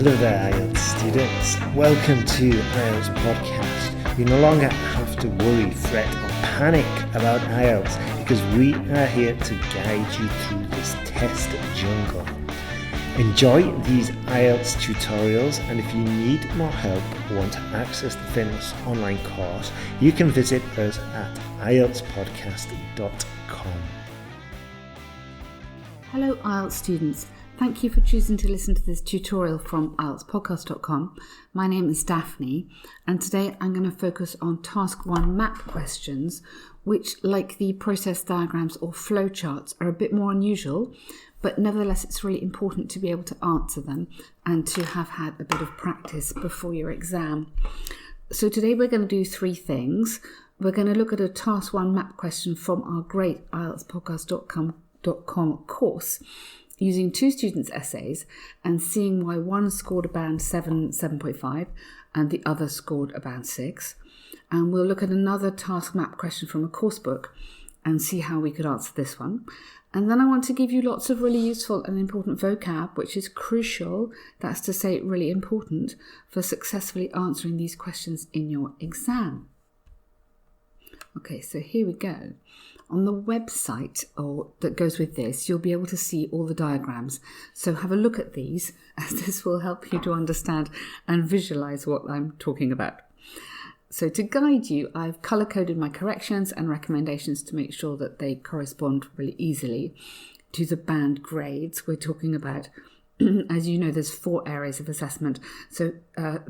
Hello there, IELTS students. Welcome to IELTS Podcast. You no longer have to worry, fret or panic about IELTS because we are here to guide you through this test jungle. Enjoy these IELTS tutorials, and if you need more help or want to access the famous online course, you can visit us at IELTSPodcast.com. Hello IELTS students. Thank you for choosing to listen to this tutorial from IELTSPodcast.com. My name is Daphne, and today I'm going to focus on Task 1 map questions, which, like the process diagrams or flowcharts, are a bit more unusual, but nevertheless it's really important to be able to answer them and to have had a bit of practice before your exam. So today we're going to do three things. We're going to look at a Task 1 map question from our great IELTSPodcast.com course, using two students' essays and seeing why one scored a band 7, 7.5 and the other scored a band 6. And we'll look at another task map question from a course book and see how we could answer this one. And then I want to give you lots of really useful and important vocab, which is crucial, that's to say really important, for successfully answering these questions in your exam. Okay, so here we go. On the website that goes with this, you'll be able to see all the diagrams. So have a look at these, as this will help you to understand and visualize what I'm talking about. So to guide you, I've color-coded my corrections and recommendations to make sure that they correspond really easily to the band grades we're talking about. As you know, there's 4 areas of assessment. So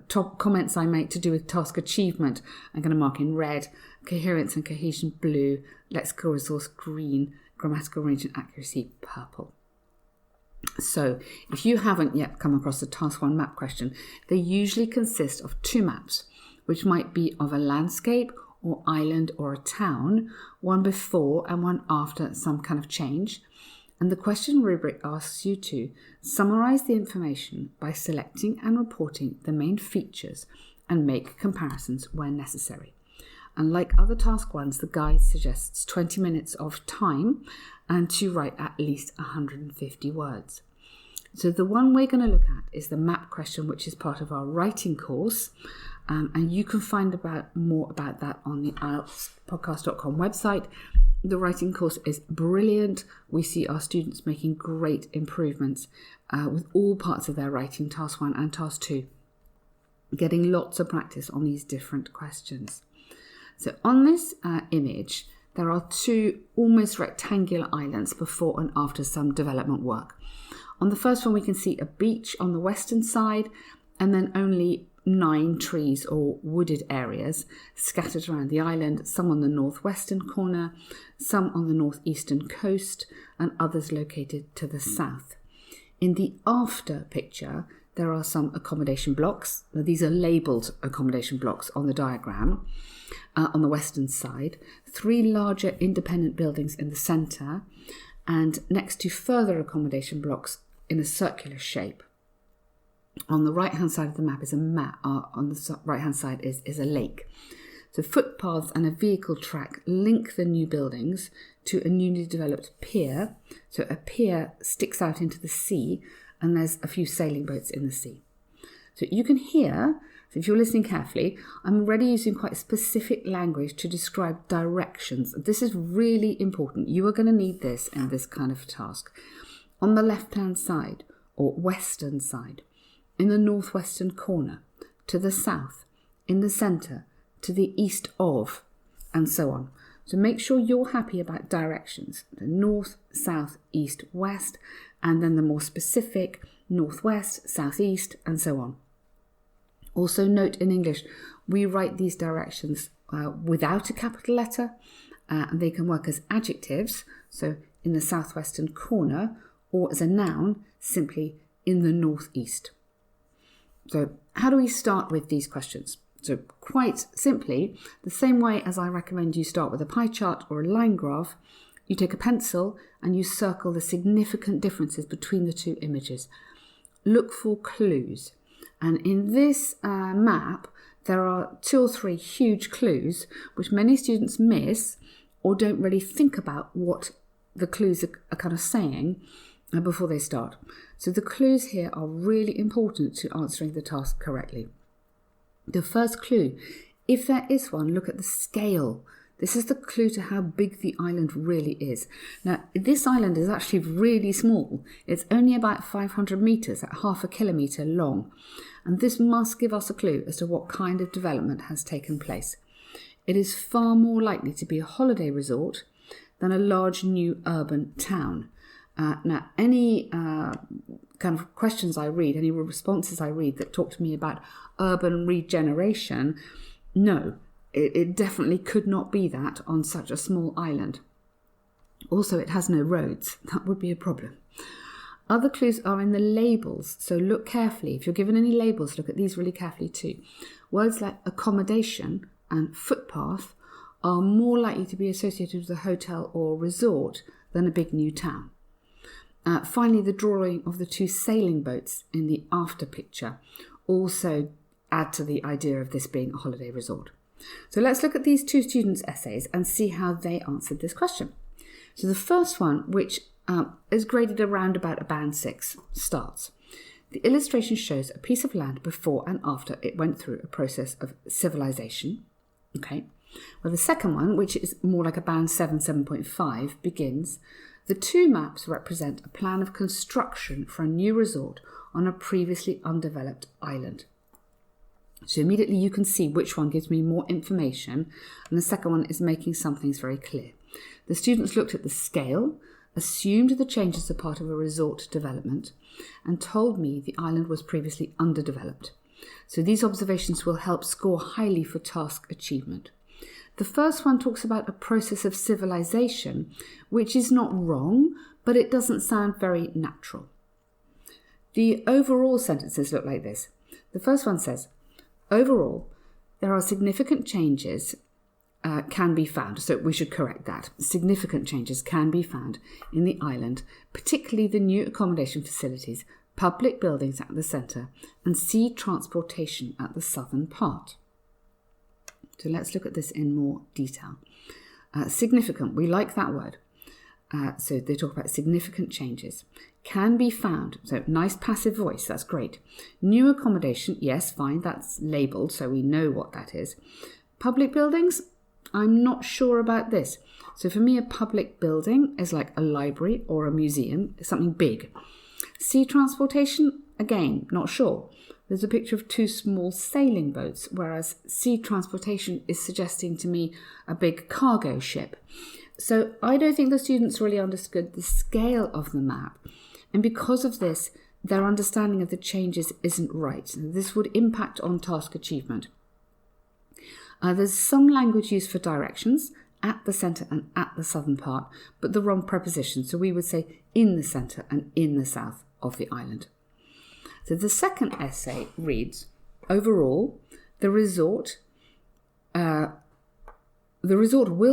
top comments I make to do with task achievement, I'm going to mark in red, coherence and cohesion blue, lexical resource green, grammatical range and accuracy purple. So if you haven't yet come across the Task 1 map question, they usually consist of 2 maps, which might be of a landscape or island or a town, one before and one after some kind of change. And the question rubric asks you to summarize the information by selecting and reporting the main features and make comparisons where necessary. And like other task ones, the guide suggests 20 minutes of time and to write at least 150 words. So the one we're going to look at is the map question, which is part of our writing course. And you can find more about that on the IELTSPodcast.com website. The writing course is brilliant. We see our students making great improvements with all parts of their writing, Task 1 and Task 2, getting lots of practice on these different questions. So on this image, there are 2 almost rectangular islands before and after some development work. On the first one, we can see a beach on the western side and then only 9 trees or wooded areas scattered around the island, some on the northwestern corner, some on the northeastern coast, and others located to the south. In the after picture, there are some accommodation blocks. Now, these are labelled accommodation blocks on the diagram. On the western side, 3 larger independent buildings in the centre, and next to further accommodation blocks in a circular shape. On the right-hand side of the map is on the right-hand side is a lake. So footpaths and a vehicle track link the new buildings to a newly developed pier. So a pier sticks out into the sea, and there's a few sailing boats in the sea. So you can hear, so if you're listening carefully, I'm already using quite specific language to describe directions. This is really important. You are going to need this in this kind of task. On the left-hand side, or western side, in the northwestern corner, to the south, in the centre, to the east of, and so on. So make sure you're happy about directions, the north, south, east, west, and then the more specific northwest, southeast, and so on. Also note in English, we write these directions without a capital letter, and they can work as adjectives, so in the southwestern corner, or as a noun, simply in the northeast. So how do we start with these questions? So quite simply, the same way as I recommend you start with a pie chart or a line graph, you take a pencil and you circle the significant differences between the 2 images. Look for clues. And in this map, there are 2 or 3 huge clues which many students miss or don't really think about what the clues are kind of saying before they start. So the clues here are really important to answering the task correctly. The first clue, if there is one, look at the scale. This is the clue to how big the island really is. Now, this island is actually really small. It's only about 500 metres at half a kilometre long. And this must give us a clue as to what kind of development has taken place. It is far more likely to be a holiday resort than a large new urban town. Now, any kind of questions I read, any responses I read that talk to me about urban regeneration, no, it definitely could not be that on such a small island. Also, it has no roads. That would be a problem. Other clues are in the labels, so look carefully. If you're given any labels, look at these really carefully too. Words like accommodation and footpath are more likely to be associated with a hotel or resort than a big new town. Finally, the drawing of the two sailing boats in the after picture also add to the idea of this being a holiday resort. So let's look at these two students' essays and see how they answered this question. So the first one, which is graded around about a band 6, starts. The illustration shows a piece of land before and after it went through a process of civilization. Okay. Well, the second one, which is more like a band 7, 7.5, begins. The two maps represent a plan of construction for a new resort on a previously undeveloped island. So immediately you can see which one gives me more information, and the second one is making some things very clear. The students looked at the scale, assumed the changes are part of a resort development, and told me the island was previously underdeveloped. So these observations will help score highly for task achievement. The first one talks about a process of civilization, which is not wrong, but it doesn't sound very natural. The overall sentences look like this. The first one says, overall, there are significant changes can be found. So we should correct that. Significant changes can be found in the island, particularly the new accommodation facilities, public buildings at the centre, and sea transportation at the southern part. So let's look at this in more detail. Significant, we like that word. So they talk about significant changes. Can be found, so nice passive voice, that's great. New accommodation, yes, fine, that's labelled, so we know what that is. Public buildings, I'm not sure about this. So for me, a public building is like a library or a museum, something big. Sea transportation, again, not sure. There's a picture of two small sailing boats, whereas sea transportation is suggesting to me a big cargo ship. So I don't think the students really understood the scale of the map. And because of this, their understanding of the changes isn't right. This would impact on task achievement. There's some language used for directions at the centre and at the southern part, but the wrong preposition. So we would say in the centre and in the south of the island. So the second essay reads, overall, the resort will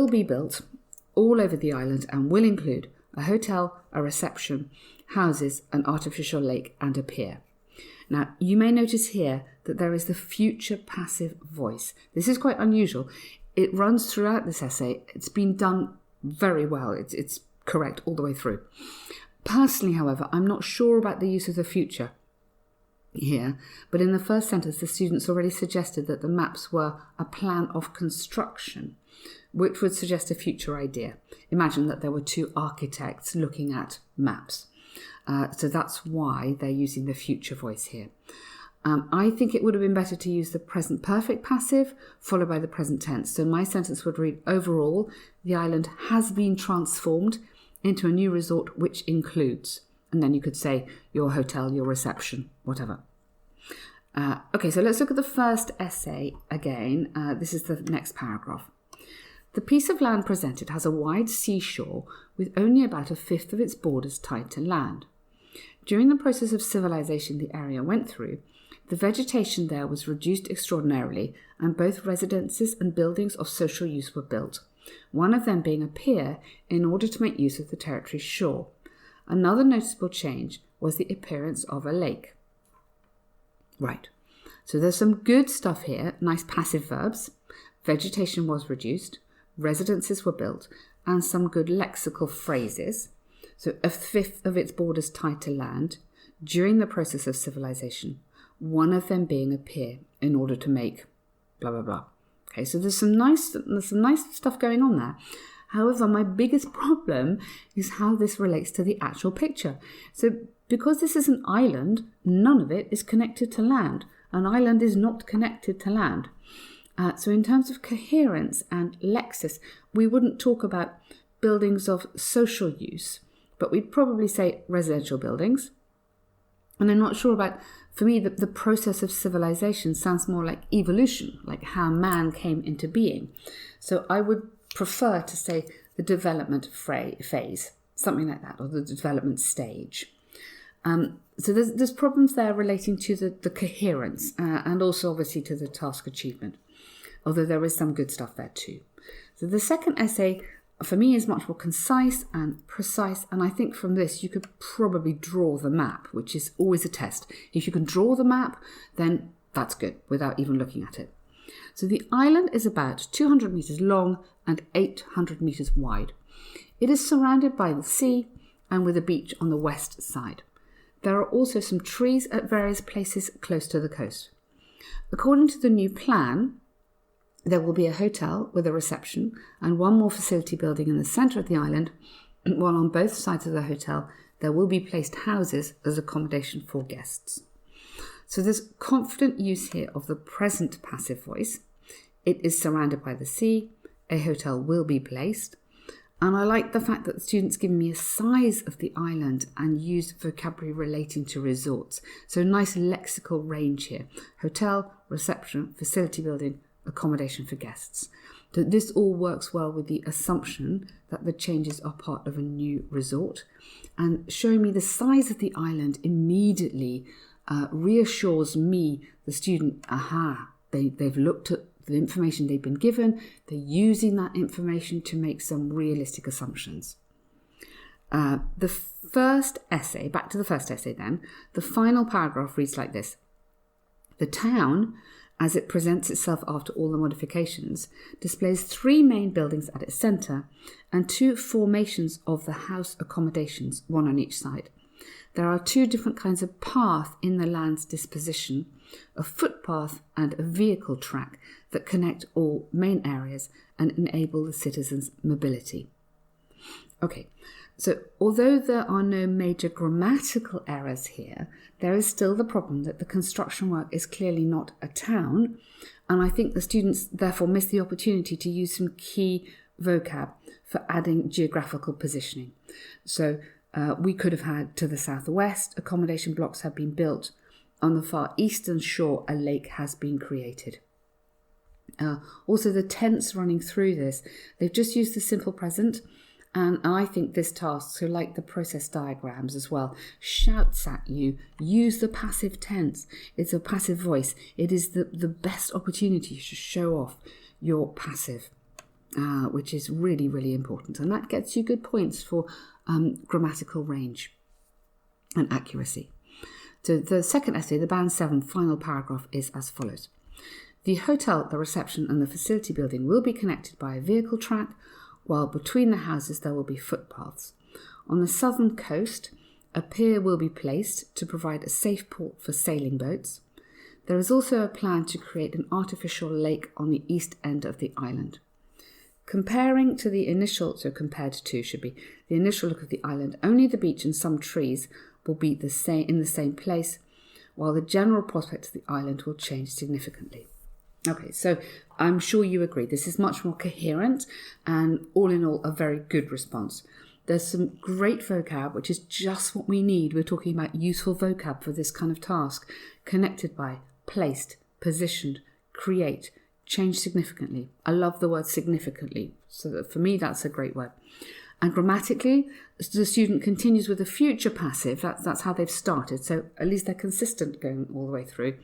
be built all over the island and will include a hotel, a reception, houses, an artificial lake and a pier. Now, you may notice here that there is the future passive voice. This is quite unusual. It runs throughout this essay. It's been done very well. It's correct all the way through. Personally, however, I'm not sure about the use of the future here, but in the first sentence, the students already suggested that the maps were a plan of construction, which would suggest a future idea. Imagine that there were two architects looking at maps. So that's why they're using the future voice here. I think it would have been better to use the present perfect passive followed by the present tense. So my sentence would read, overall, the island has been transformed into a new resort which includes, and then you could say your hotel, your reception, whatever. Okay, so let's look at the first essay again. This is the next paragraph. The piece of land presented has a wide seashore with only about a fifth of its borders tied to land. During the process of civilization the area went through, the vegetation there was reduced extraordinarily, and both residences and buildings of social use were built, one of them being a pier in order to make use of the territory's shore. Another noticeable change was the appearance of a lake. Right, so there's some good stuff here, nice passive verbs. Vegetation was reduced, residences were built, and some good lexical phrases. So a fifth of its borders tied to land during the process of civilization, one of them being a pier in order to make blah, blah, blah. Okay, so there's some nice stuff going on there. However, my biggest problem is how this relates to the actual picture. So because this is an island, none of it is connected to land. An island is not connected to land. So in terms of coherence and lexis, we wouldn't talk about buildings of social use, but we'd probably say residential buildings. And I'm not sure about, for me, the process of civilization sounds more like evolution, like how man came into being. So I would prefer to say the development phase, something like that, or the development stage. So there's problems there relating to the coherence and also obviously to the task achievement, although there is some good stuff there too. So the second essay for me is much more concise and precise, and I think from this you could probably draw the map, which is always a test. If you can draw the map, then that's good without even looking at it. So the island is about 200 meters long and 800 meters wide. It is surrounded by the sea and with a beach on the west side. There are also some trees at various places close to the coast. According to the new plan, there will be a hotel with a reception and one more facility building in the centre of the island, while on both sides of the hotel there will be placed houses as accommodation for guests. So there's confident use here of the present passive voice. It is surrounded by the sea, a hotel will be placed, and I like the fact that the students give me a size of the island and use vocabulary relating to resorts. So nice lexical range here. Hotel, reception, facility building, accommodation for guests. So this all works well with the assumption that the changes are part of a new resort, and showing me the size of the island immediately reassures me, the student, they've looked at the information they've been given, they're using that information to make some realistic assumptions. The first essay, back to the first essay then, the final paragraph reads like this. The town, as it presents itself after all the modifications, displays 3 main buildings at its centre and 2 formations of the house accommodations, one on each side. There are 2 different kinds of path in the land's disposition, a footpath and a vehicle track that connect all main areas and enable the citizens' mobility. Okay, so although there are no major grammatical errors here, there is still the problem that the construction work is clearly not a town, and I think the students therefore miss the opportunity to use some key vocab for adding geographical positioning. So we could have had to the southwest, accommodation blocks have been built. On the far eastern shore, a lake has been created. Also, the tense running through this, they've just used the simple present, and I think this task, so like the process diagrams as well, shouts at you, use the passive tense. It's a passive voice. It is the best opportunity to show off your passive, which is really, really important. And that gets you good points for grammatical range and accuracy. So the second essay, the Band 7 final paragraph, is as follows. The hotel, the reception and the facility building will be connected by a vehicle track, while between the houses there will be footpaths. On the southern coast, a pier will be placed to provide a safe port for sailing boats. There is also a plan to create an artificial lake on the east end of the island. Compared to the initial look of the island, only the beach and some trees will be in the same place, while the general prospect of the island will change significantly. Okay, so I'm sure you agree. This is much more coherent and all in all a very good response. There's some great vocab, which is just what we need. We're talking about useful vocab for this kind of task. Connected by, placed, positioned, create, change significantly. I love the word significantly. So that for me, that's a great word. And grammatically, the student continues with the future passive. That's how they've started. So at least they're consistent going all the way through.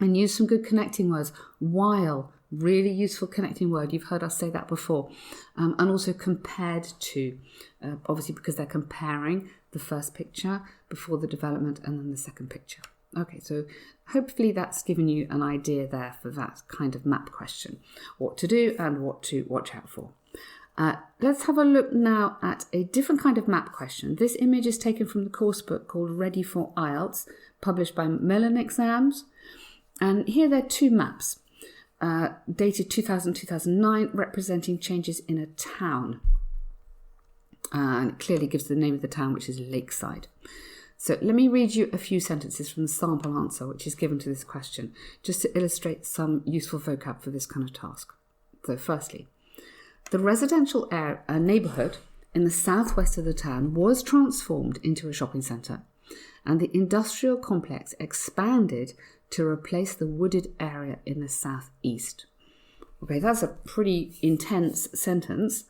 And use some good connecting words. While, really useful connecting word. You've heard us say that before. And also compared to, obviously because they're comparing the first picture before the development and then the second picture. Okay, so hopefully that's given you an idea there for that kind of map question. What to do and what to watch out for. Let's have a look now at a different kind of map question. This image is taken from the course book called Ready for IELTS, published by Mellon Exams. And here there are two maps, dated 2000-2009, representing changes in a town. And it clearly gives the name of the town, which is Lakeside. So let me read you a few sentences from the sample answer, which is given to this question, just to illustrate some useful vocab for this kind of task. So firstly, the residential neighbourhood in the southwest of the town was transformed into a shopping centre, and the industrial complex expanded to replace the wooded area in the southeast. Okay, that's a pretty intense sentence.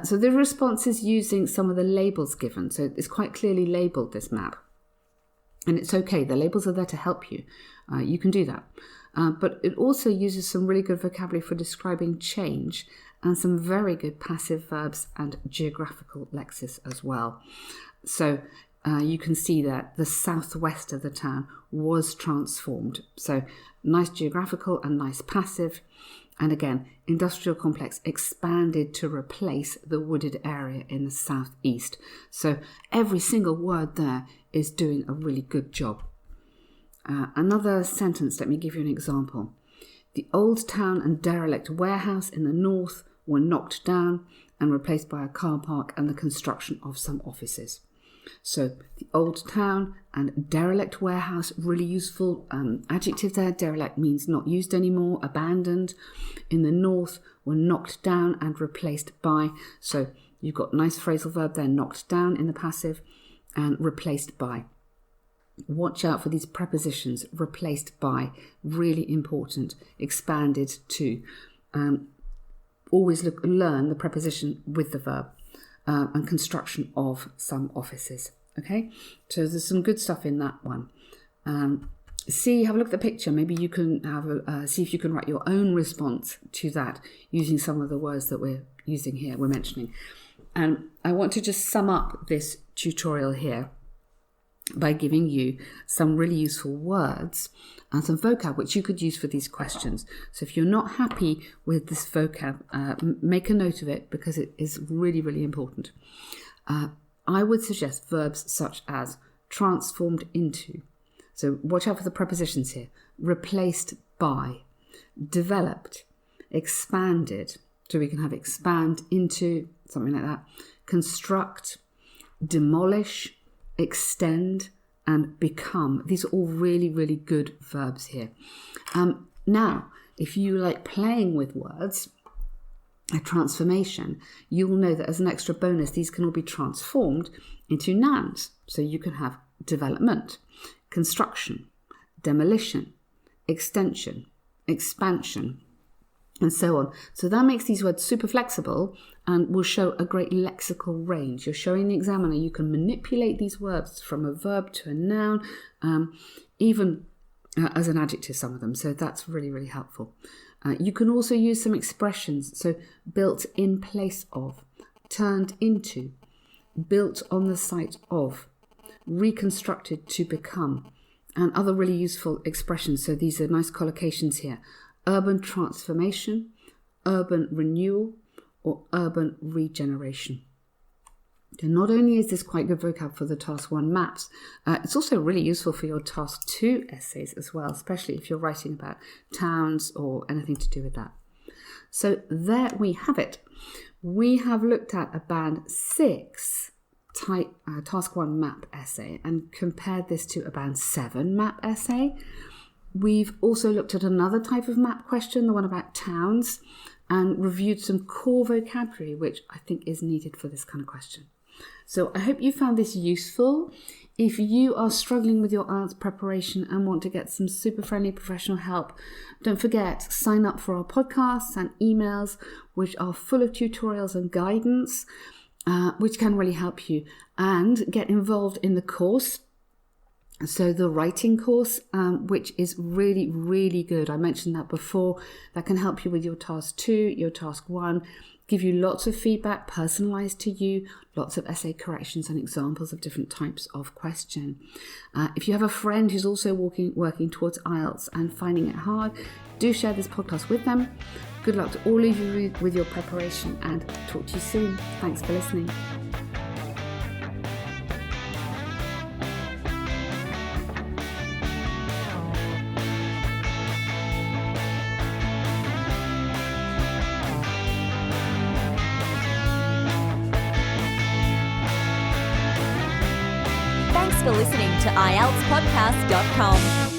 So the response is using some of the labels given. So it's quite clearly labelled, this map. And it's okay, the labels are there to help you. You can do that. But it also uses some really good vocabulary for describing change and some very good passive verbs and geographical lexis as well. So you can see that the southwest of the town was transformed. So nice geographical and nice passive. And again, industrial complex expanded to replace the wooded area in the southeast. So every single word there is doing a really good job. Another sentence, let me give you an example. The old town and derelict warehouse in the north were knocked down and replaced by a car park and the construction of some offices. So the old town and derelict warehouse, really useful adjective there. Derelict means not used anymore, abandoned. In the north were knocked down and replaced by. So you've got nice phrasal verb there, knocked down in the passive and replaced by. Watch out for these prepositions, replaced by, really important, expanded to. Always learn the preposition with the verb. And construction of some offices. Okay, so there's some good stuff in that one. Have a look at the picture. Maybe you can see if you can write your own response to that using some of the words that we're using here, we're mentioning. And I want to just sum up this tutorial here by giving you some really useful words and some vocab which you could use for these questions. So if you're not happy with this vocab, make a note of it because it is really, really important. I would suggest verbs such as transformed into. So watch out for the prepositions here. Replaced by, developed, expanded. So we can have expand into, something like that. Construct, demolish, extend and become. These are all really, really good verbs here. Now, if you like playing with words, a transformation, you'll know that as an extra bonus, these can all be transformed into nouns. So you can have development, construction, demolition, extension, expansion, and so on. So that makes these words super flexible and will show a great lexical range. You're showing the examiner you can manipulate these words from a verb to a noun, even as an adjective, some of them. So that's really, really helpful. You can also use some expressions. So built in place of, turned into, built on the site of, reconstructed to become, and other really useful expressions. So these are nice collocations here. Urban transformation, urban renewal, or urban regeneration. And not only is this quite good vocab for the Task 1 maps, it's also really useful for your Task 2 essays as well, especially if you're writing about towns or anything to do with that. So there we have it. We have looked at a Band 6 type Task 1 map essay and compared this to a Band 7 map essay. We've also looked at another type of map question, the one about towns, and reviewed some core vocabulary, which I think is needed for this kind of question. So I hope you found this useful. If you are struggling with your IELTS preparation and want to get some super friendly professional help, don't forget, sign up for our podcasts and emails, which are full of tutorials and guidance, which can really help you, and get involved in the course. So the writing course, which is really, really good. I mentioned that before. That can help you with your Task 2, your Task 1, give you lots of feedback personalised to you, lots of essay corrections and examples of different types of question. If you have a friend who's also working towards IELTS and finding it hard, do share this podcast with them. Good luck to all of you with your preparation, and talk to you soon. Thanks for listening. Thanks for listening to IELTSPodcast.com.